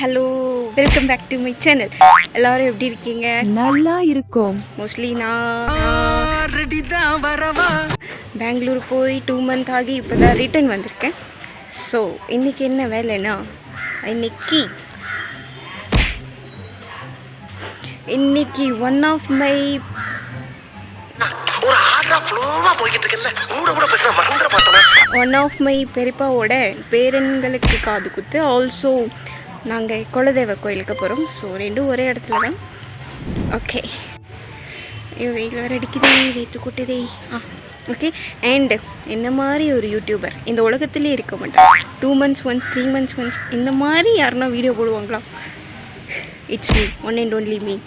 Hello welcome back to my channel. எல்லாரும் எப்படி இருக்கீங்க? நல்லா இருக்கும். மோஸ்ட்லி நான் பெங்களூர் போய் 2 months ஆகி இப்போ தான் ரிட்டர்ன் வந்திருக்கேன். ஸோ இன்றைக்கி என்ன வேலைன்னா, இன்னைக்கு ஒன் ஆஃப் மை பெரியப்பாவோட பேரன்களுக்கு காது குத்து. ஆல்சோ நாங்கள் குலதெய்வ கோயிலுக்கு போகிறோம். ஸோ ரெண்டும் ஒரே இடத்துல தான். ஓகே, வெயில் வர அடிக்குதே, வைத்து கொட்டுதே. ஓகே, அண்ட் என்ன மாதிரி ஒரு யூடியூபர் இந்த உலகத்துலேயே இருக்க மாட்டான். 2 months once 3 months once இந்த மாதிரி யாருன்னா வீடியோ போடுவாங்களா? It's me, one and only me.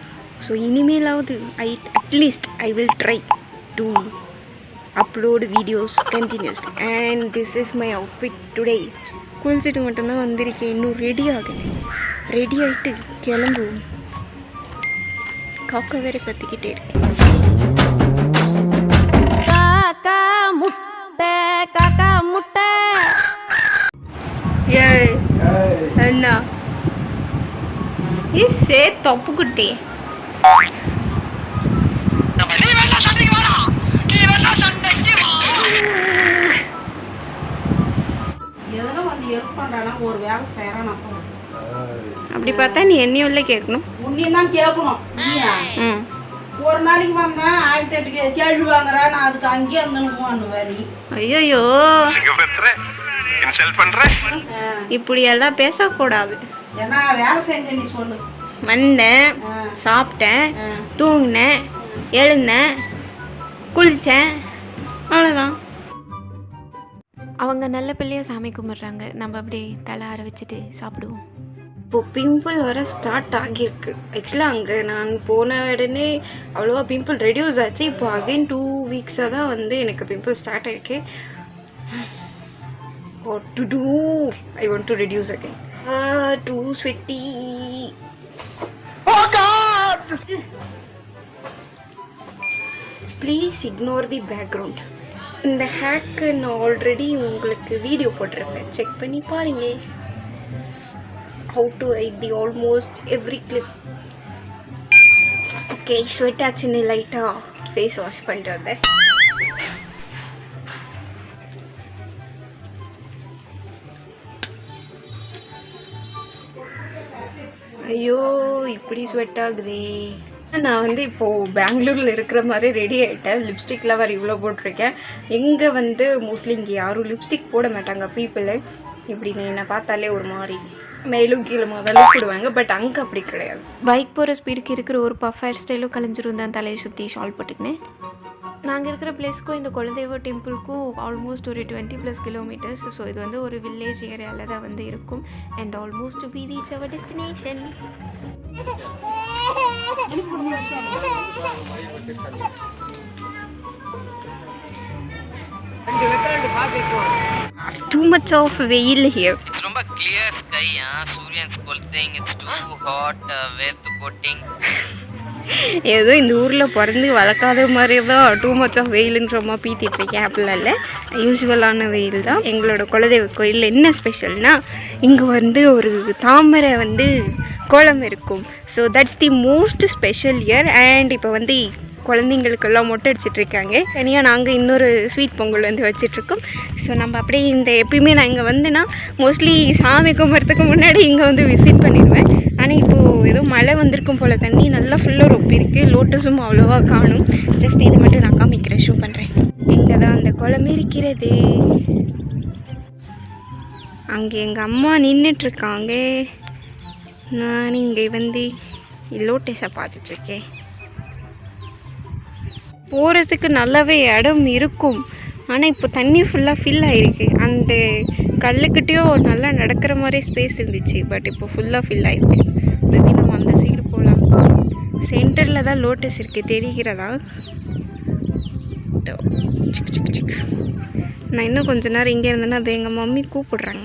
So இனிமேலாவது at least I will try to upload videos continuously. And this is my outfit today. குளிச்சுட்டு மட்டும்தான் வந்திருக்கேன், இன்னும் ரெடி ஆகலை. ரெடி ஆகிட்டு கிளம்புவோம். காக்கா வேற கத்திக்கிட்டே இருக்கேன். காக்கா முட்டை என்ன சே தப்பு குட்டி. அப்படி பார்த்தா நீ என்னையும் இல்லை கேட்கணும். உன்னையும் கேட்கணும். ஒரு நாளைக்கு வந்தேன் 1008 கேள்வி வாங்குறேன், நான் அதுக்கு அங்கேயே இருந்தேன்னு வேறி. ஐயோ, இப்படி எல்லாம் பேசக்கூடாது. ஏன்னா வேலை செஞ்ச நீ சொல்லு. வந்தேன், சாப்பிட்டேன், தூங்கினேன், எழுந்தேன், குளித்தேன், அவ்வளோதான். அவங்க நல்ல பிள்ளையாக சாமி கும்பிட்றாங்க, நம்ம அப்படியே தலை ஆற வச்சுட்டு சாப்பிடுவோம். இப்போது பிம்பிள் வர ஸ்டார்ட் ஆகியிருக்கு. ஆக்சுவலாக அங்கே நான் போன உடனே அவ்வளோவா பிம்பிள் ரெடியூஸ் ஆச்சு. இப்போ அகைன் 2 weeks தான் வந்து எனக்கு பிம்பிள் ஸ்டார்ட் ஆகிருக்கு. What to do? I want to reduce again. Too sweaty. Oh God! Please ignore the background. இந்த ஹேக் நான் ஆல்ரெடி உங்களுக்கு வீடியோ போட்டிருப்பேன், செக் பண்ணி பாருங்க. How to hide the almost every clip. Okay, sweat ஆச்சுன்னு லைட்டாக face wash பண்ணிட்டு வந்தேன். ஐயோ, இப்படி ஸ்வெட் ஆகுதே. நான் வந்து இப்போது பெங்களூரில் இருக்கிற மாதிரி ரெடி ஆகிட்டேன். லிப்ஸ்டிக்லாம் வேறு இவ்வளோ போட்டிருக்கேன். எங்கே வந்து மோஸ்ட்லி இங்கே யாரும் லிப்ஸ்டிக் போட மாட்டாங்க பீப்புளு. இப்படி நீ என்னை பார்த்தாலே ஒரு மாதிரி மேலும் கீழே முதல்ல போடுவாங்க. பட் அங்கே அப்படி கிடையாது. பைக் போகிற ஸ்பீடுக்கு இருக்கிற ஒரு பஃப் ஹேர் ஸ்டைலும் கலைஞ்சிரும் தான் தலையை சுற்றி ஷால் போட்டுக்கினேன். நாங்கள் இருக்கிற பிளேஸ்க்கும் இந்த குலதெய்வ டெம்பிளுக்கும் ஆல்மோஸ்ட் ஒரு 20+ kilometers. ஸோ இது வந்து ஒரு வில்லேஜ் ஏரியாவில் தான் வந்து இருக்கும். And almost we reach our destination. Too much of வெயில் here. It's ரொம்ப clear sky, சூரியன்ஸ் கொளுத்திங். It's too hot, வேர்த்து கோட்டிங். ஏதோ இந்த ஊரில் பிறந்து வளர்க்காத மாதிரி தான் டூ மச் ஆஃப் வெயிலுன்ற மாதிரி பீத்திட்டு இருக்கேன். அப்படிலாம் இல்லை, யூஸ்வலான வெயில் தான். எங்களோட குலதெய்வ கோயிலில் என்ன ஸ்பெஷல்னால், இங்கே வந்து ஒரு தாமரை வந்து கோலம் இருக்கும். So that's the most special year. And இப்போ வந்து குழந்தைங்களுக்கெல்லாம் மொட்டை அடிச்சிட்ருக்காங்க. தனியாக நாங்கள் இன்னொரு ஸ்வீட் பொங்கல் வந்து வச்சிட்ருக்கோம். ஸோ நம்ம அப்படியே எப்பயுமே நான் இங்கே வந்தேன்னா மோஸ்ட்லி சாமி கும்பிட்றதுக்கு முன்னாடி இங்கே வந்து விசிட் பண்ணிடுவேன். ஆனால் இப்போது ஏதோ மழை வந்திருக்கும் போல், தண்ணி நல்லா ஃபுல்லாக ரொப்பி இருக்குது. லோட்டஸும் அவ்வளோவா காணும். ஜஸ்ட் இது மட்டும் நான் காமிக்கிறேன், ஷோ பண்ணுறேன். இங்கே தான் அந்த குளம் இருக்கிறது. அங்கே எங்கள் அம்மா நின்றுட்டுருக்காங்க. நான் இங்கே வந்து லோட்டஸை பார்த்துட்ருக்கேன். போகிறதுக்கு நல்லாவே இடம் இருக்கும். ஆனால் இப்போ தண்ணி ஃபுல்லாக ஃபில் ஆகிருக்கு. அந்த கல்லுக்கிட்டேயும் நல்லா நடக்கிற மாதிரி ஸ்பேஸ் இருந்துச்சு. பட் இப்போ ஃபுல்லாக ஃபில் ஆகிருக்கு. மேபி நம்ம அந்த சைடு போகலாம். சென்டரில் தான் லோட்டஸ் இருக்குது, தெரிகிறதா? நான் இன்னும் கொஞ்சம் நேரம் இங்கே இருந்தேன்னா அது எங்கள் மம்மி கூப்பிடுறாங்க.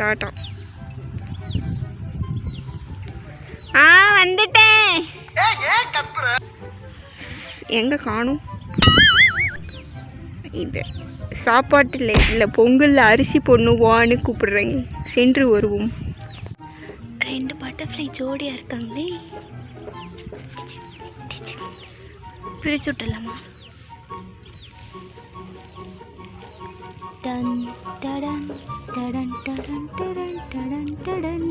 டாட்டா. வந்துட்டேன். எங்கே காணும்? இது சாப்பாட்டில் இல்லை பொங்கலில் அரிசி பொண்ணுவான்னு கூப்பிடுறேங்க. சென்று வருவோம். 2 பட்டர்ஃப்ளை ஜோடியாக இருக்காங்களே, பிரிச்சு விட்டுலாமா? டன் டடன் டடன் டடன் டடன் டடன் டடன்.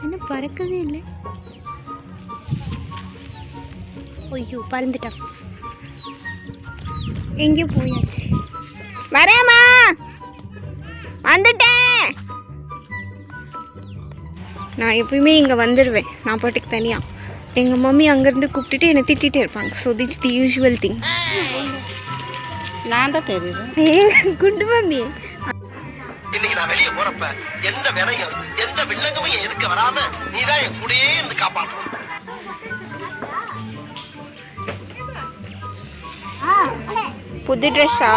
இன்னும் பறக்கவே இல்லை. ஐயோ பறந்துட்டா, எங்கேயோ போயாச்சு. வரேம்மா, வந்துட்டேன். நான் எப்பயுமே இங்கே வந்துடுவேன், நான் பாட்டுக்கு தனியாக. எங்கள் மம்மி அங்கேருந்து கூப்பிட்டுட்டு என்னை திட்டிகிட்டே இருப்பாங்க. ஸோ திட்ஸ் தி யூஷுவல் திங். நான் தான் தெரியுது. குண்டு மம்மி. இன்னைக்கு நான் வெளியே போறப்ப எந்த விலையும் எந்த வில்லங்கமும் எதுக்கு வராம நீதான் என் கூடயே இருந்து காப்பாற்றணும். புது ட்ரெஸ்ஸா?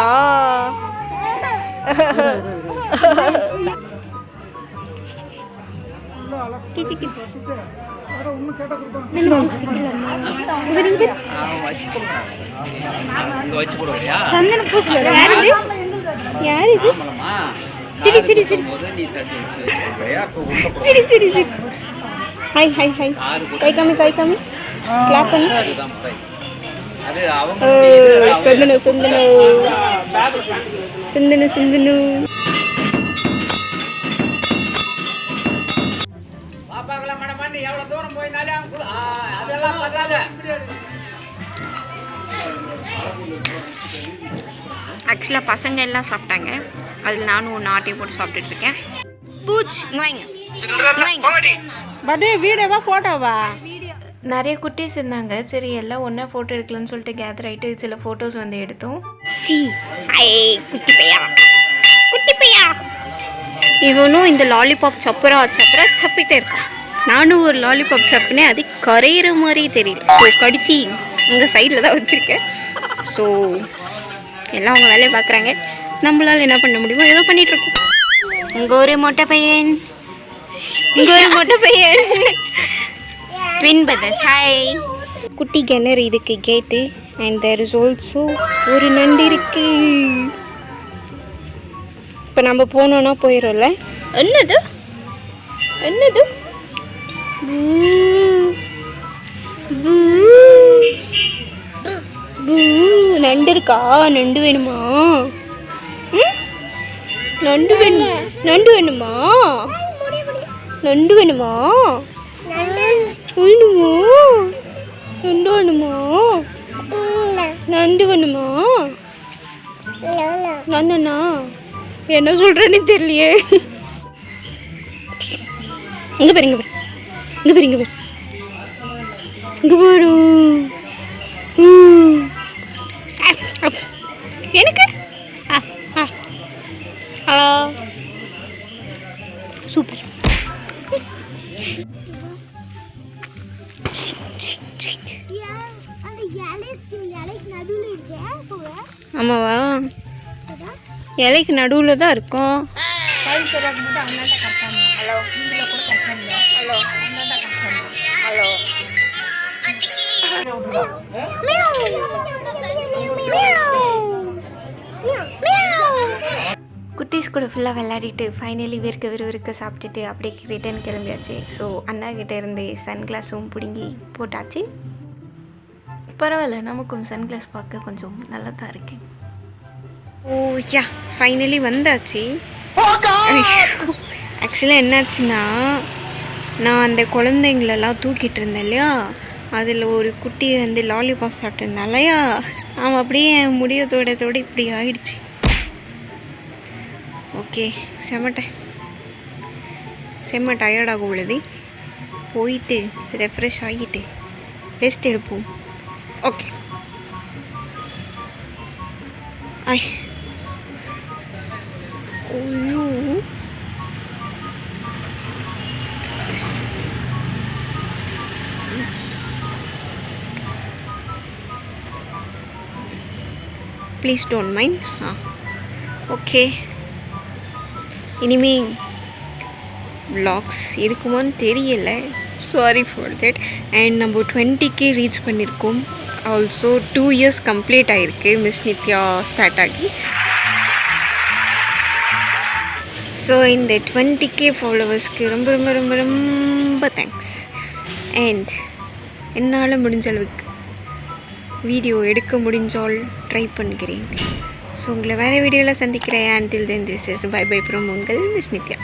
கிச்சி கிச்சி. யார் இது? சரி சரி சரி சரி சரி சரி. Hi hi hi. கை காமி கை காமி. கிளாப் பண்ணு. சுந்தனு சுந்தனு சுந்தனு சுந்தனு. ஆக்சுவலாக பசங்க எல்லாம் சாப்பிட்டாங்க, அதில் நானும் ஒன்று ஆட்டையை போட்டு சாப்பிட்டுட்ருக்கேன். பூச் வாங்க பட் வீடியோவா ஃபோட்டோவா? நிறைய குட்டீஸ் இருந்தாங்க. சரி எல்லாம் ஒன்றா ஃபோட்டோ எடுக்கலாம்னு சொல்லிட்டு கேதர் ஆகிட்டு சில ஃபோட்டோஸ் வந்து எடுத்தோம். குட்டி பையா குட்டி பையா. இவனும் இந்த லாலிபாப் சப்புரா சப்புரா சப்பிட்டே இருக்கான். நானும் ஒரு லாலிபாப் சப்புனேன், அது கரையிற மாதிரி தெரியல. ஸோ கடிச்சு உங்கள் சைடில் தான் வச்சுருக்கேன். ஸோ எல்லாம் அவங்க வேலையை பார்க்குறாங்க, நம்மளால் என்ன பண்ண முடியுமோ ஏதோ பண்ணிகிட்ருக்கோம். இங்கே ஒரு மொட்டை பையன், இங்கே ஒரு மொட்டை பையன். Twin brothers. ஹாய். குட்டி கிணறு இதுக்கு கேட்டு. அண்ட் தேர் இஸ் ஆல்சோ ஒரு நண்டு இருக்கு. இப்போ நம்ம போனோன்னா போயிடும்ல. என்னது என்னது? நண்டு இருக்கா? நண்டு வேணுமா? நண்டு வேணுமா? நண்டு வேணுமா? நண்டு வேணுமா? வேணுமா? நண்டு வேணுமா? நண்டு வேணுமா? நந்தனா என்ன சொல்றேன்னு தெரியலையே. இங்க பாரு இங்க பாரு இங்க பாரு இங்க பாரு இங்க பாரு. எனக்கு ஹலோ சூப்பர். ஆமாவா? இலைக்கு நடுவில் தான் இருக்கும். Hello hello hello. குட்டீஸ் கூட ஃபுல்லாக விளையாடிட்டு ஃபைனலி விறுவிறுக்க சாப்பிட்டுட்டு அப்படியே ரிட்டர்ன் கிளம்பியாச்சு. ஸோ அண்ணா கிட்டே இருந்து சன்கிளாஸும் பிடுங்கி போட்டாச்சு. பரவாயில்ல, நமக்கும் சன்கிளாஸ் பார்க்க கொஞ்சம் நல்லா தான் இருக்கு. ஓ யா, ஃபைனலி வந்தாச்சு. ஆக்சுவலாக என்னாச்சுன்னா, நான் அந்த குழந்தைங்களெல்லாம் தூக்கிட்டு இருந்தேன் இல்லையா, அதில் ஒரு குட்டி வந்து லாலிபாப் சாப்பிட்டுருந்தேன் இல்லையா, அவன் அப்படியே என் முடியத்தோட இப்படி ஆயிடுச்சு. ஓகே, செம்ம டயர்டாக உள்ளது. போயிட்டு ரெஃப்ரெஷ் ஆகிட்டு ரெஸ்ட் எடுப்போம். ஓகே. ஐ ஐயோ, ப்ளீஸ் டோன்ட் மைண்ட். ஓகே, இனிமே vlogs இருக்குமான்னு தெரியல, சாரி ஃபார் தட். அண்ட் நம்ம 20K ரீச் பண்ணியிருக்கோம். ஆல்சோ 2 years கம்ப்ளீட் ஆகிருக்கு மிஸ் நித்யா ஸ்டார்ட் ஆகி. ஸோ இந்த 20K ஃபாலோவர்ஸ்க்கு ரொம்ப ரொம்ப ரொம்ப ரொம்ப தேங்க்ஸ். அண்ட் என்னால் முடிஞ்ச அளவுக்கு வீடியோ எடுக்க முடிஞ்சால் ட்ரை பண்ணுகிறேன். ஸோ உங்களை வேறு வீடியோவில் சந்திக்கிறேன். until then this is bye bye from உங்கள் மிஸ் நித்யா.